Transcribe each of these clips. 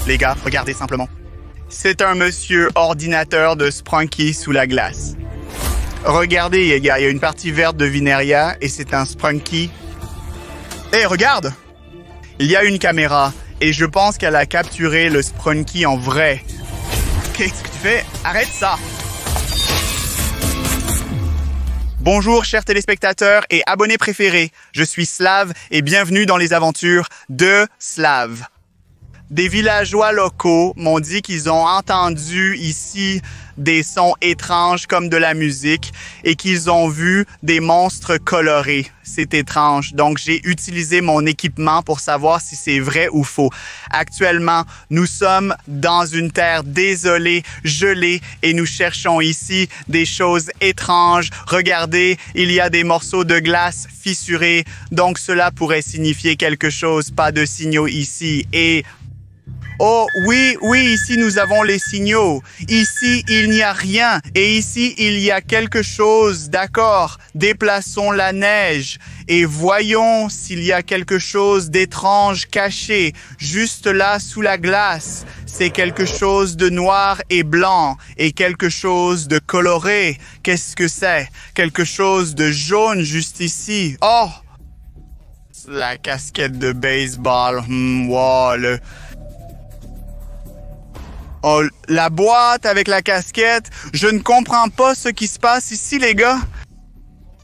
Les gars, regardez simplement. C'est un monsieur ordinateur de Sprunky sous la glace. Regardez, les gars, il y a une partie verte de Vineria et c'est un Sprunky. Hé, regarde! Il y a une caméra et je pense qu'elle a capturé le Sprunky en vrai. Qu'est-ce que tu fais? Arrête ça! Bonjour chers téléspectateurs et abonnés préférés, je suis Slav et bienvenue dans les aventures de Slav. Des villageois locaux m'ont dit qu'ils ont entendu ici des sons étranges comme de la musique et qu'ils ont vu des monstres colorés. C'est étrange, donc j'ai utilisé mon équipement pour savoir si c'est vrai ou faux. Actuellement, nous sommes dans une terre désolée, gelée et nous cherchons ici des choses étranges. Regardez, il y a des morceaux de glace fissurés, donc cela pourrait signifier quelque chose, pas de signaux ici et... Oh oui, ici nous avons les signaux. Ici, il n'y a rien. Et ici, il y a quelque chose. D'accord, déplaçons la neige et voyons s'il y a quelque chose d'étrange caché, juste là sous la glace. C'est quelque chose de noir et blanc et quelque chose de coloré. Qu'est-ce que c'est? Quelque chose de jaune juste ici. Oh! La casquette de baseball. Wow, Oh, la boîte avec la casquette. Je ne comprends pas ce qui se passe ici, les gars.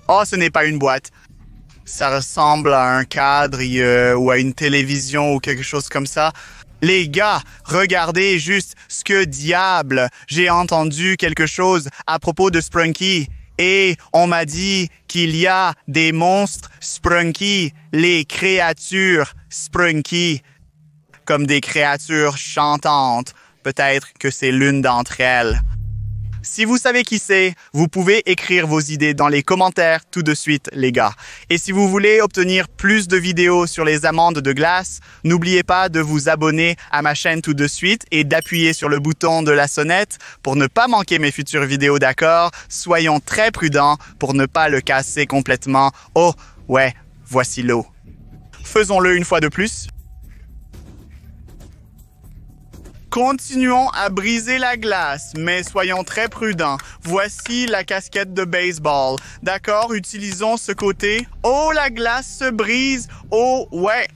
Oh, ce n'est pas une boîte. Ça ressemble à un cadre ou à une télévision ou quelque chose comme ça. Les gars, regardez juste ce que diable. J'ai entendu quelque chose à propos de Sprunky. Et on m'a dit qu'il y a des monstres Sprunky, les créatures Sprunky, comme des créatures chantantes. Peut-être que c'est l'une d'entre elles. Si vous savez qui c'est, vous pouvez écrire vos idées dans les commentaires tout de suite, les gars. Et si vous voulez obtenir plus de vidéos sur les amandes de glace, n'oubliez pas de vous abonner à ma chaîne tout de suite et d'appuyer sur le bouton de la sonnette pour ne pas manquer mes futures vidéos, d'accord? Soyons très prudents pour ne pas le casser complètement. Oh, ouais, voici l'eau. Faisons-le une fois de plus. Continuons à briser la glace, mais soyons très prudents. Voici la casquette de baseball. D'accord, utilisons ce côté. Oh, la glace se brise. Oh, ouais.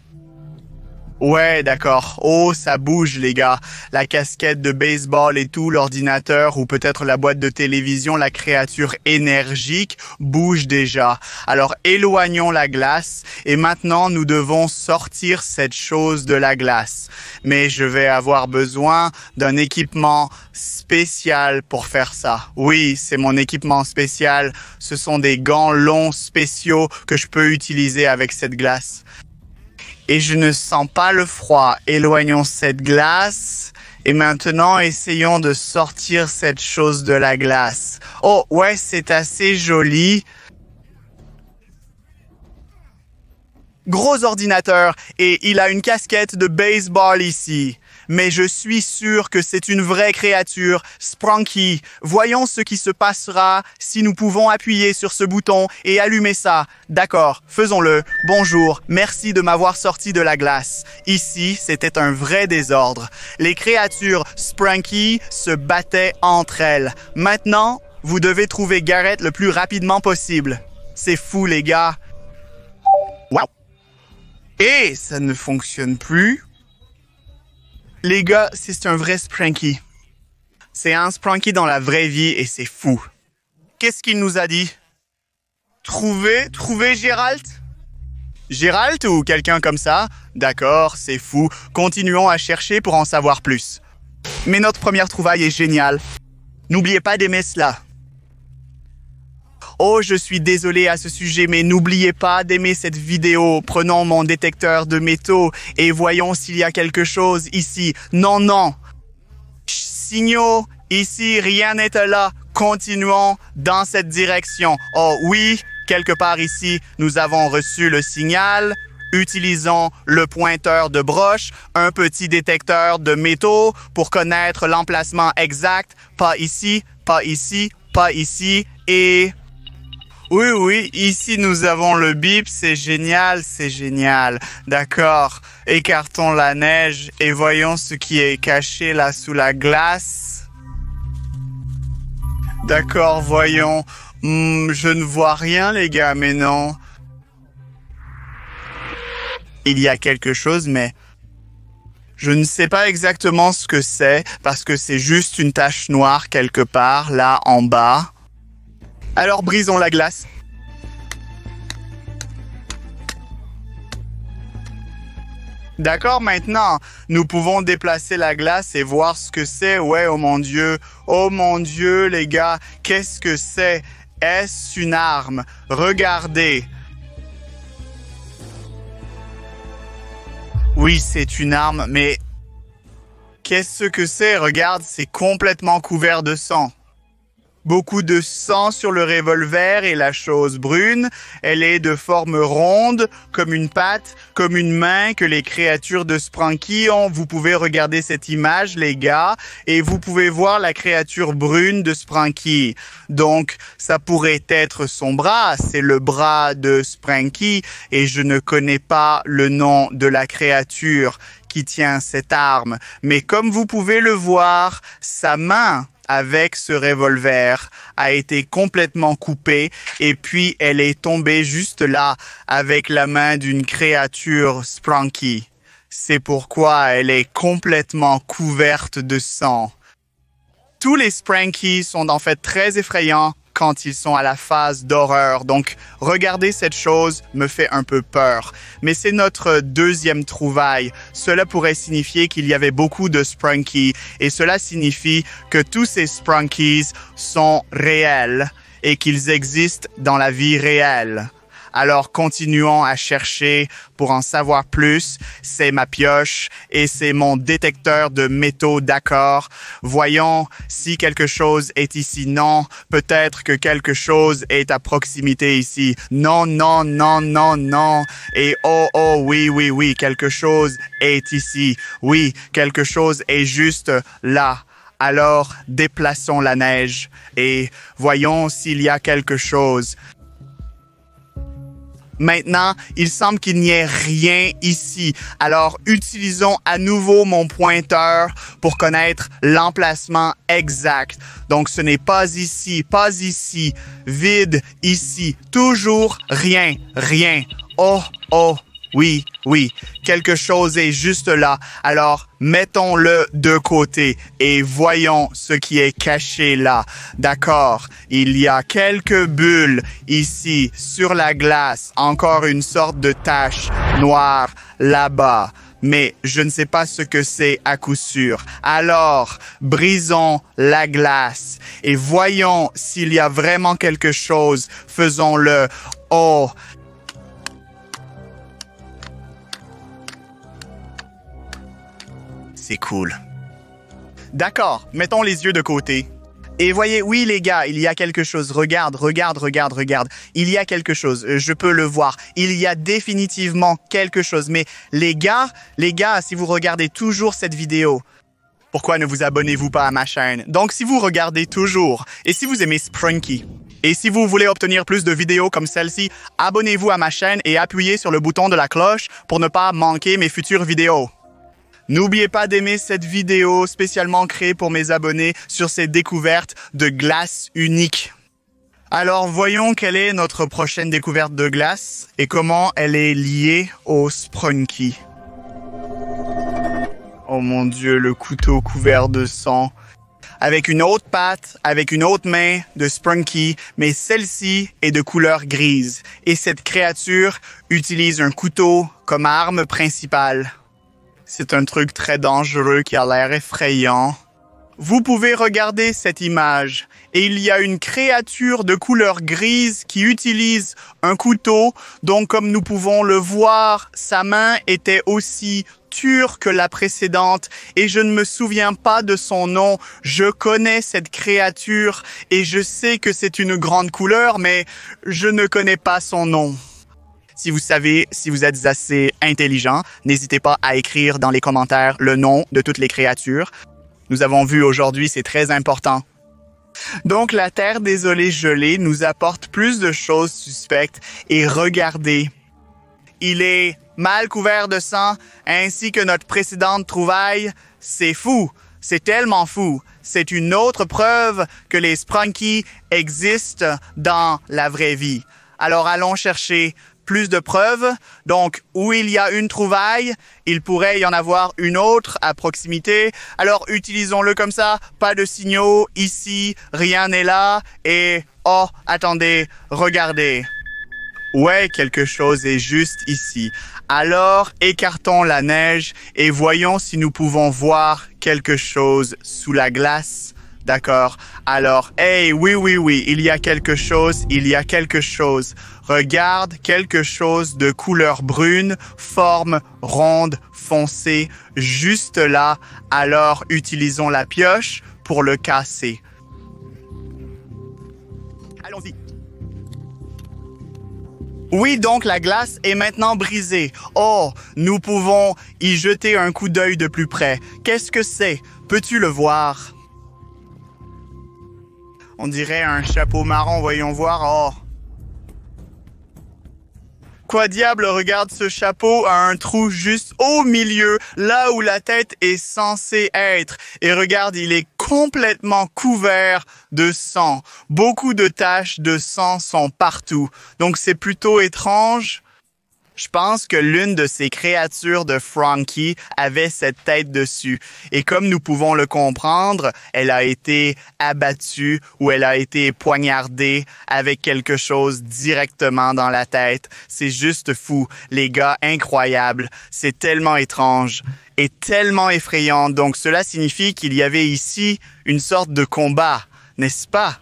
Ouais, d'accord. Oh, ça bouge, les gars. La casquette de baseball et tout, l'ordinateur ou peut-être la boîte de télévision, la créature énergique bouge déjà. Alors, éloignons la glace et maintenant, nous devons sortir cette chose de la glace. Mais je vais avoir besoin d'un équipement spécial pour faire ça. Oui, c'est mon équipement spécial. Ce sont des gants longs spéciaux que je peux utiliser avec cette glace. Et je ne sens pas le froid. Éloignons cette glace. Et maintenant, essayons de sortir cette chose de la glace. Oh, ouais, c'est assez joli. Gros ordinateur. Et il a une casquette de baseball ici. Mais je suis sûr que c'est une vraie créature, Sprunky. Voyons ce qui se passera si nous pouvons appuyer sur ce bouton et allumer ça. D'accord, faisons-le. Bonjour, merci de m'avoir sorti de la glace. Ici, c'était un vrai désordre. Les créatures Sprunky se battaient entre elles. Maintenant, vous devez trouver Garrett le plus rapidement possible. C'est fou, les gars. Wow! Et ça ne fonctionne plus. Les gars, c'est un vrai Sprunky. C'est un Sprunky dans la vraie vie et c'est fou. Qu'est-ce qu'il nous a dit? Trouver Gérald? Gérald ou quelqu'un comme ça? D'accord, c'est fou. Continuons à chercher pour en savoir plus. Mais notre première trouvaille est géniale. N'oubliez pas d'aimer cela. Oh, je suis désolé à ce sujet, mais n'oubliez pas d'aimer cette vidéo. Prenons mon détecteur de métaux et voyons s'il y a quelque chose ici. Non. Signaux, ici, rien n'est là. Continuons dans cette direction. Oh oui, quelque part ici, nous avons reçu le signal. Utilisons le pointeur de broche, un petit détecteur de métaux pour connaître l'emplacement exact. Pas ici, pas ici, pas ici et... Oui, oui, ici nous avons le bip, c'est génial, c'est génial. D'accord, écartons la neige et voyons ce qui est caché là sous la glace. D'accord, voyons. Je ne vois rien les gars, mais non. Il y a quelque chose, mais je ne sais pas exactement ce que c'est parce que c'est juste une tache noire quelque part là en bas. Alors brisons la glace. D'accord, maintenant, nous pouvons déplacer la glace et voir ce que c'est. Ouais, oh mon Dieu, les gars, qu'est-ce que c'est? Est-ce une arme? Regardez. Oui, c'est une arme, mais qu'est-ce que c'est? Regarde, c'est complètement couvert de sang. Beaucoup de sang sur le revolver et la chose brune. Elle est de forme ronde, comme une patte, comme une main que les créatures de Spranky ont. Vous pouvez regarder cette image, les gars, et vous pouvez voir la créature brune de Spranky. Donc, ça pourrait être son bras. C'est le bras de Spranky et je ne connais pas le nom de la créature qui tient cette arme. Mais comme vous pouvez le voir, sa main avec ce revolver a été complètement coupée et puis elle est tombée juste là avec la main d'une créature Spranky. C'est pourquoi elle est complètement couverte de sang. Tous les Spranky sont en fait très effrayants quand ils sont à la phase d'horreur. Donc, regarder cette chose me fait un peu peur. Mais c'est notre deuxième trouvaille. Cela pourrait signifier qu'il y avait beaucoup de Spranky et cela signifie que tous ces Sprankies sont réels et qu'ils existent dans la vie réelle. Alors, continuons à chercher pour en savoir plus. C'est ma pioche et c'est mon détecteur de métaux, d'accord. Voyons si quelque chose est ici. Non, peut-être que quelque chose est à proximité ici. Non, non, non, non, non. Et oh, oui, oui, oui, quelque chose est ici. Oui, quelque chose est juste là. Alors, déplaçons la neige et voyons s'il y a quelque chose. Maintenant, il semble qu'il n'y ait rien ici. Alors, utilisons à nouveau mon pointeur pour connaître l'emplacement exact. Donc, ce n'est pas ici, vide ici, toujours rien, rien. Oh, oui, oui, quelque chose est juste là. Alors, mettons-le de côté et voyons ce qui est caché là. D'accord, il y a quelques bulles ici sur la glace. Encore une sorte de tache noire là-bas. Mais je ne sais pas ce que c'est à coup sûr. Alors, brisons la glace et voyons s'il y a vraiment quelque chose. Faisons-le. Oh! C'est cool. D'accord, mettons les yeux de côté. Et voyez, oui les gars, il y a quelque chose. Regarde. Il y a quelque chose, je peux le voir. Il y a définitivement quelque chose. Mais les gars, si vous regardez toujours cette vidéo, pourquoi ne vous abonnez-vous pas à ma chaîne? Donc si vous regardez toujours, et si vous aimez Spranky, et si vous voulez obtenir plus de vidéos comme celle-ci, abonnez-vous à ma chaîne et appuyez sur le bouton de la cloche pour ne pas manquer mes futures vidéos. N'oubliez pas d'aimer cette vidéo spécialement créée pour mes abonnés sur ces découvertes de glace unique. Alors voyons quelle est notre prochaine découverte de glace et comment elle est liée au Spranky. Oh mon Dieu, le couteau couvert de sang. Avec une autre patte, avec une autre main de Spranky, mais celle-ci est de couleur grise. Et cette créature utilise un couteau comme arme principale. C'est un truc très dangereux qui a l'air effrayant. Vous pouvez regarder cette image et il y a une créature de couleur grise qui utilise un couteau. Donc comme nous pouvons le voir, sa main était aussi dure que la précédente et je ne me souviens pas de son nom. Je connais cette créature et je sais que c'est une grande couleur, mais je ne connais pas son nom. Si vous savez, si vous êtes assez intelligent, n'hésitez pas à écrire dans les commentaires le nom de toutes les créatures. Nous avons vu aujourd'hui, c'est très important. Donc la terre désolée gelée nous apporte plus de choses suspectes et regardez, il est mal couvert de sang ainsi que notre précédente trouvaille. C'est fou, c'est tellement fou. C'est une autre preuve que les Sprunkies existent dans la vraie vie. Alors allons chercher plus de preuves. Donc, où il y a une trouvaille, il pourrait y en avoir une autre à proximité. Alors, utilisons-le comme ça. Pas de signaux ici, rien n'est là. Et, oh, attendez, regardez. Ouais, quelque chose est juste ici. Alors, écartons la neige et voyons si nous pouvons voir quelque chose sous la glace. D'accord. Alors, hey, oui, il y a quelque chose, Regarde, quelque chose de couleur brune, forme ronde, foncée, juste là. Alors, utilisons la pioche pour le casser. Allons-y. Oui, donc la glace est maintenant brisée. Oh, nous pouvons y jeter un coup d'œil de plus près. Qu'est-ce que c'est? Peux-tu le voir? On dirait un chapeau marron, voyons voir. Oh. Quoi diable, regarde ce chapeau a un trou juste au milieu, là où la tête est censée être. Et regarde, il est complètement couvert de sang. Beaucoup de taches de sang sont partout. Donc c'est plutôt étrange. Je pense que l'une de ces créatures de Frankie avait cette tête dessus. Et comme nous pouvons le comprendre, elle a été abattue ou elle a été poignardée avec quelque chose directement dans la tête. C'est juste fou. Les gars, incroyable. C'est tellement étrange et tellement effrayant. Donc cela signifie qu'il y avait ici une sorte de combat, n'est-ce pas?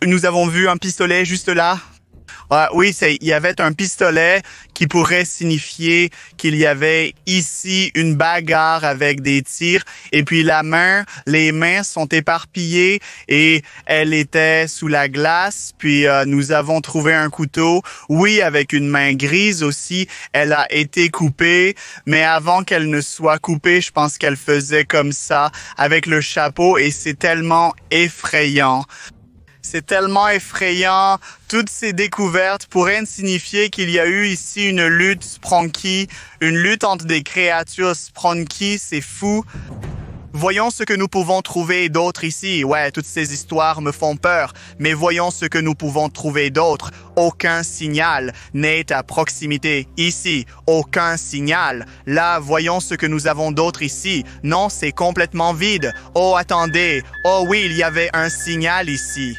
Nous avons vu un pistolet juste là. Oui, il y avait un pistolet qui pourrait signifier qu'il y avait ici une bagarre avec des tirs. Et puis les mains sont éparpillées et elle était sous la glace. Puis nous avons trouvé un couteau. Oui, avec une main grise aussi. Elle a été coupée. Mais avant qu'elle ne soit coupée, je pense qu'elle faisait comme ça avec le chapeau. Et c'est tellement effrayant. C'est tellement effrayant. Toutes ces découvertes pourraient signifier qu'il y a eu ici une lutte Sprunky, une lutte entre des créatures Sprunky. C'est fou. Voyons ce que nous pouvons trouver d'autre ici. Ouais, toutes ces histoires me font peur. Mais voyons ce que nous pouvons trouver d'autre. Aucun signal n'est à proximité. Ici, aucun signal. Là, voyons ce que nous avons d'autre ici. Non, c'est complètement vide. Oh, attendez. Oh oui, il y avait un signal ici.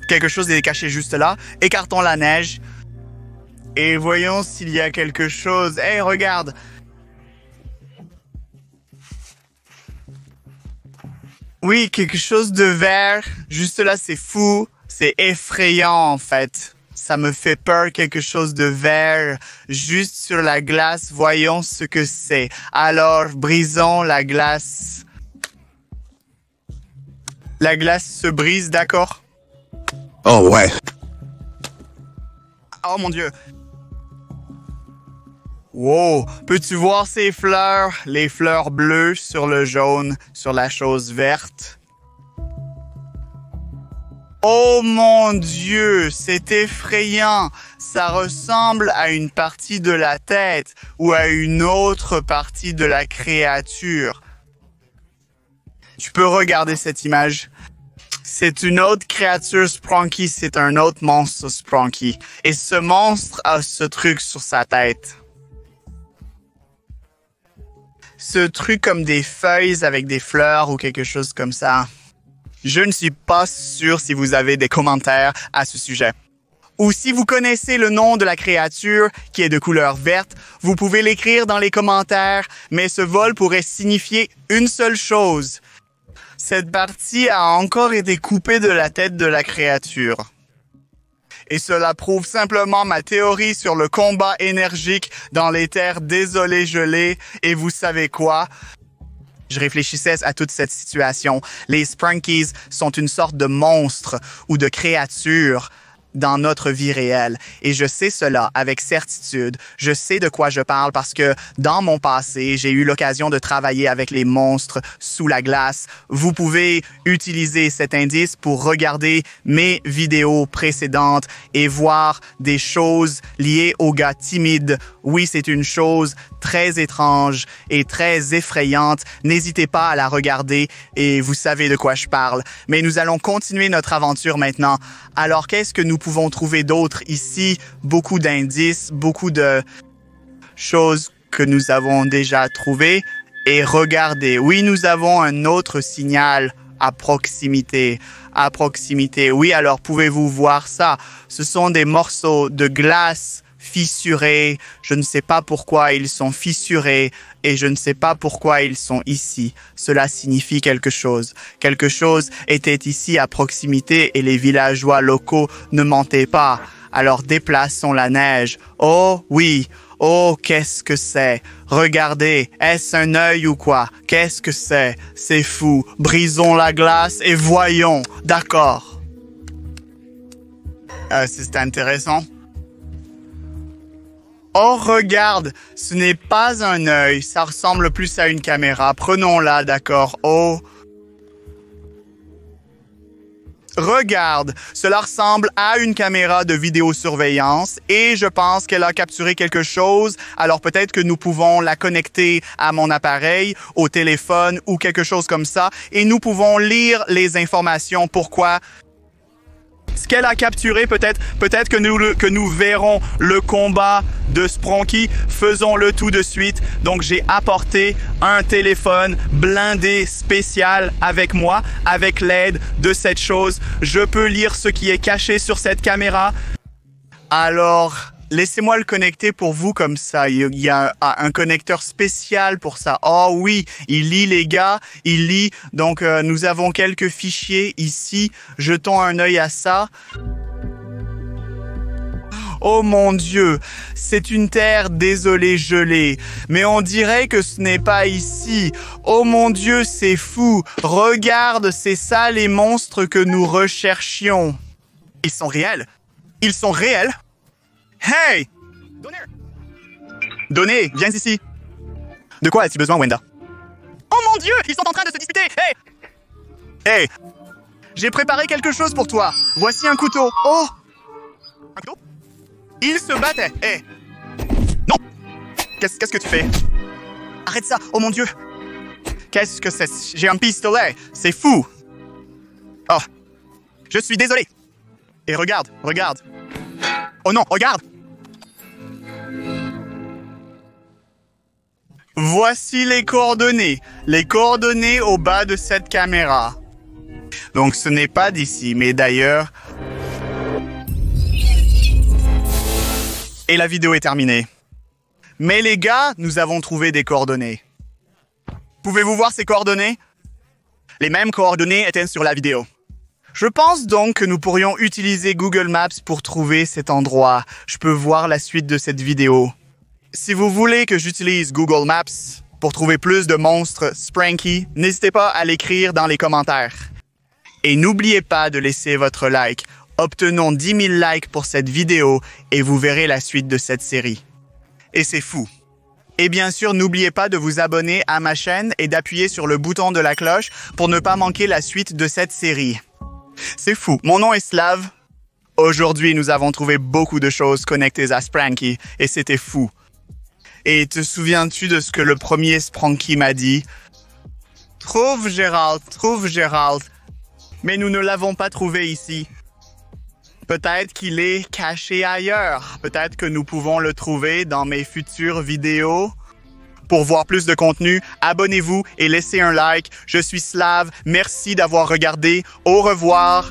Quelque chose est caché juste là. Écartons la neige. Et voyons s'il y a quelque chose. Hey, regarde. Oui, quelque chose de vert. Juste là, c'est fou. C'est effrayant, en fait. Ça me fait peur, quelque chose de vert. Juste sur la glace, voyons ce que c'est. Alors, brisons la glace. La glace se brise, d'accord? Oh ouais. Oh mon Dieu. Wow, peux-tu voir ces fleurs? Les fleurs bleues sur le jaune, sur la chose verte. Oh mon Dieu, c'est effrayant. Ça ressemble à une partie de la tête ou à une autre partie de la créature. Tu peux regarder cette image. C'est une autre créature Sprunky, c'est un autre monstre Sprunky. Et ce monstre a ce truc sur sa tête. Ce truc comme des feuilles avec des fleurs ou quelque chose comme ça. Je ne suis pas sûr si vous avez des commentaires à ce sujet. Ou si vous connaissez le nom de la créature qui est de couleur verte, vous pouvez l'écrire dans les commentaires, mais ce vol pourrait signifier une seule chose. Cette partie a encore été coupée de la tête de la créature. Et cela prouve simplement ma théorie sur le combat énergique dans les terres désolées gelées. Et vous savez quoi? Je réfléchissais à toute cette situation. Les Sprunkies sont une sorte de monstre ou de créature dans notre vie réelle. Et je sais cela avec certitude. Je sais de quoi je parle parce que dans mon passé, j'ai eu l'occasion de travailler avec les monstres sous la glace. Vous pouvez utiliser cet indice pour regarder mes vidéos précédentes et voir des choses liées aux gars timides. Oui, c'est une chose très étrange et très effrayante. N'hésitez pas à la regarder et vous savez de quoi je parle. Mais nous allons continuer notre aventure maintenant. Alors, qu'est-ce que nous pouvons trouver d'autre ici? Beaucoup d'indices, beaucoup de choses que nous avons déjà trouvées. Et regardez, oui, nous avons un autre signal à proximité. À proximité, oui, alors pouvez-vous voir ça? Ce sont des morceaux de glace fissurés. Je ne sais pas pourquoi ils sont fissurés et je ne sais pas pourquoi ils sont ici. Cela signifie quelque chose. Quelque chose était ici à proximité et les villageois locaux ne mentaient pas. Alors déplaçons la neige. Oh oui, oh qu'est-ce que c'est? Regardez, est-ce un œil ou quoi? Qu'est-ce que c'est? C'est fou. Brisons la glace et voyons. D'accord. C'est intéressant. Oh, regarde, ce n'est pas un œil, ça ressemble plus à une caméra. Prenons-la, d'accord. Oh. Regarde, cela ressemble à une caméra de vidéosurveillance et je pense qu'elle a capturé quelque chose. Alors peut-être que nous pouvons la connecter à mon appareil, au téléphone ou quelque chose comme ça et nous pouvons lire les informations. Pourquoi? Ce qu'elle a capturé, peut-être que nous verrons le combat de Spronky. Faisons-le tout de suite. Donc, j'ai apporté un téléphone blindé spécial avec moi. Avec l'aide de cette chose, je peux lire ce qui est caché sur cette caméra. Alors, laissez-moi le connecter pour vous comme ça. Il y a un connecteur spécial pour ça. Oh oui, il lit les gars, il lit. Donc, nous avons quelques fichiers ici. Jetons un œil à ça. Oh mon Dieu, c'est une terre désolée gelée. Mais on dirait que ce n'est pas ici. Oh mon Dieu, c'est fou. Regarde, c'est ça les monstres que nous recherchions. Ils sont réels. Ils sont réels. Hey! Donné, viens ici. De quoi as-tu besoin, Wenda? Oh mon Dieu, ils sont en train de se disputer. Hey! Hey! J'ai préparé quelque chose pour toi. Voici un couteau. Oh! Un couteau? Ils se battaient. Hey! Non! Qu'est-ce que tu fais? Arrête ça. Oh mon Dieu. Qu'est-ce que c'est? J'ai un pistolet. C'est fou. Oh. Je suis désolé. Et regarde. Oh non, regarde. Voici les coordonnées au bas de cette caméra. Donc ce n'est pas d'ici, mais d'ailleurs... Et la vidéo est terminée. Mais les gars, nous avons trouvé des coordonnées. Pouvez-vous voir ces coordonnées? Les mêmes coordonnées étaient sur la vidéo. Je pense donc que nous pourrions utiliser Google Maps pour trouver cet endroit. Je peux voir la suite de cette vidéo. Si vous voulez que j'utilise Google Maps pour trouver plus de monstres Spranky, n'hésitez pas à l'écrire dans les commentaires. Et n'oubliez pas de laisser votre like. Obtenons 10 000 likes pour cette vidéo et vous verrez la suite de cette série. Et c'est fou. Et bien sûr, n'oubliez pas de vous abonner à ma chaîne et d'appuyer sur le bouton de la cloche pour ne pas manquer la suite de cette série. C'est fou. Mon nom est Slav. Aujourd'hui, nous avons trouvé beaucoup de choses connectées à Spranky et c'était fou. Et te souviens-tu de ce que le premier Spranky m'a dit? Trouve Gérald. Mais nous ne l'avons pas trouvé ici. Peut-être qu'il est caché ailleurs. Peut-être que nous pouvons le trouver dans mes futures vidéos. Pour voir plus de contenu, abonnez-vous et laissez un like. Je suis Slav. Merci d'avoir regardé. Au revoir.